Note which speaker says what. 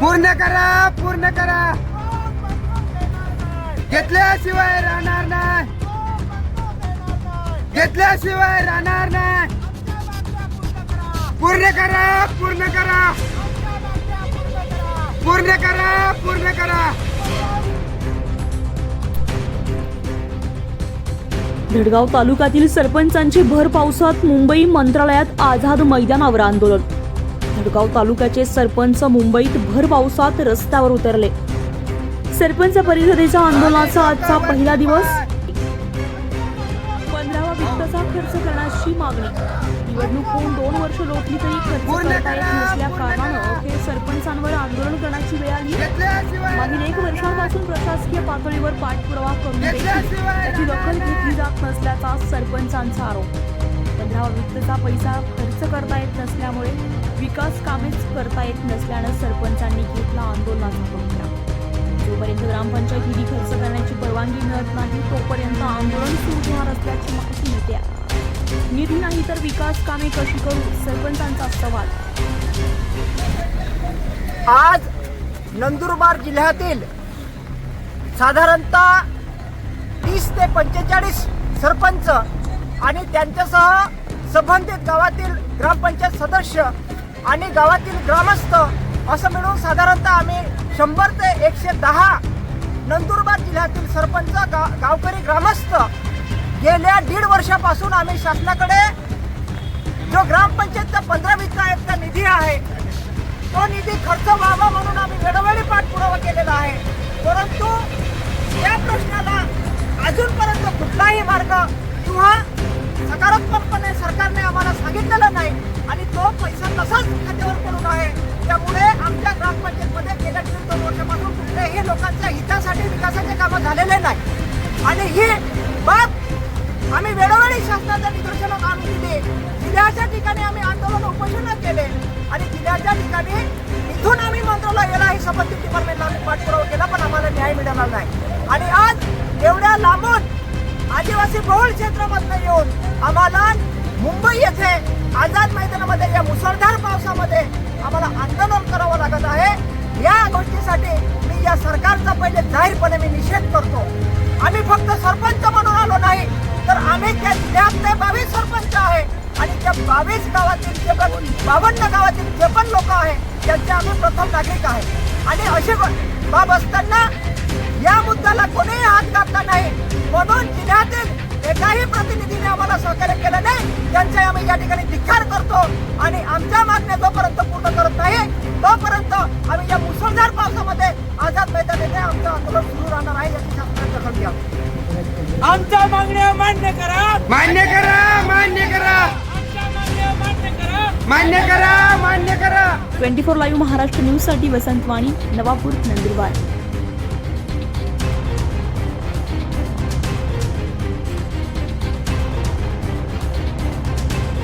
Speaker 1: पूर्ण करा, पूर्ण करा. घेतल्याशिवाय राहणार नाही, घेतल्याशिवाय राहणार नाही. पूर्ण करा, पूर्ण करा, पूर्ण करा, पूर्ण करा.
Speaker 2: धडगाव तालुक्यातील सरपंचांचे भर पावसात मुंबई मंत्रालयात आझाद मैदानावर आंदोलन. धडगाव तालुक्याचे सरपंच मुंबईत भर पावसात रस्त्यावर उतरले. सरपंच परिषदेच्या आंदोलनाचा आजचा पहिला दिवस. 15वा वित्तचा खर्च करण्याची मागणी. निवडणूक होऊन 2 वर्ष लोटली तरी खर्च करता येत नसल्या कारणानं अखेर सरपंचांवर आंदोलन करण्याची वेळ आली. मागील 1 वर्षापासून प्रशासकीय पातळीवर पाठपुरावा करून देखील त्याची दखल घेतली जात नसल्याचा सरपंचांचा आरोप. 15वा वित्तचा पैसा खर्च करता येत नसल्यामुळे विकास कामेच करता येत नसल्यानं सरपंचांनी घेतला आंदोलनाचा पवित्रा. जोपर्यंत ग्रामपंचायत निधी खर्च करण्याची परवानगी मिळत नाही तोपर्यंत आंदोलन सुरू होणार असल्याची माहिती मिळते. निधी नाही तर विकास कामे कशी करू, सरपंचांचा सवाल.
Speaker 3: आज नंदुरबार जिल्ह्यातील साधारणतः 30 ते 45 सरपंच आणि त्यांच्यासह संबंधित गावातील ग्रामपंचायत सदस्य आणि गावातील ग्रामस्थ असं मिळून साधारणतः आम्ही 100 ते 110 नंदुरबार जिल्ह्यातील सरपंच गावकरी ग्रामस्थ गेल्या 1.5 वर्षापासून आम्ही शासनाकडे जो ग्रामपंचायतचा 15 वित्त आयोगचा निधी आहे तो निधी खर्च व्हावा म्हणून आम्ही वेळोवेळी पाठपुरावा केलेला आहे. परंतु या प्रश्नाला अजूनपर्यंत कुठलाही मार्ग किंवा सकारात्मकपणे सरकारने आम्हाला सांगितलेलं नाही आणि तो पैसा तसाच खात्यावर पडून आहे. त्यामुळे आमच्या ग्रामपंचायतमध्ये गेल्या 1.5-2 वर्षापासून कुठल्याही लोकांच्या हितासाठी विकासाचे कामं झालेले नाही आणि ही बाब आम्ही वेळोवेळी शासनाच्या निदर्शनास आणून दिली. जिल्ह्याच्या ठिकाणी आम्ही आंदोलन उपोषण केले आणि जिल्ह्याच्या ठिकाणी इथून आम्ही मंत्रालयाला ही संबंधित डिपार्टमेंटला आम्ही पाठपुरावा केला पण आम्हाला न्याय मिळाला नाही. आणि आज एवढ्या लांबून आदिवासी बहुल क्षेत्रामधून येऊन आम्हाला मुंबई येथे आझाद मैदानामध्ये या मुसळधार पावसामध्ये आम्हाला आंदोलन करावं लागत आहे. या गोष्टीसाठी मी या सरकारचा पहिले जाहीरपणे मी निषेध करतो. आम्ही फक्त सरपंच म्हणून आलो नाही तर आम्ही त्या जिल्ह्यातले 22 सरपंच आहे आणि त्या 22 गावातील 52 गावातील जे पण लोक आहे त्यांचे आम्ही प्रथम नागरिक आहे आणि अशी बाब असताना या मुद्द्याला कोणीही हात घातला नाही म्हणून जिल्ह्यातील एकाही प्रतिनिधीने आम्हाला सहकार्य केलं नाही. त्यांचे आम्ही या ठिकाणी धिक्कार करतो आणि आमच्या मागण्या जोपर्यंत पूर्ण करत नाही तोपर्यंत आम्ही या मुसळधार पावसामध्ये आझाद मैदान येथे आमचं आंदोलन सुरू राहणार आहे याची शासनाने दखल घ्यावी.
Speaker 4: आमच्या मागण्या मान्य करा,
Speaker 1: मान्य करा, मान्य करा,
Speaker 4: आमच्या मागण्या मान्य करा,
Speaker 1: मान्य करा, मान्य करा.
Speaker 2: 24 लाईव्ह महाराष्ट्र न्यूज साठी वसंत वाणी, नवापूर, नंदुरबार.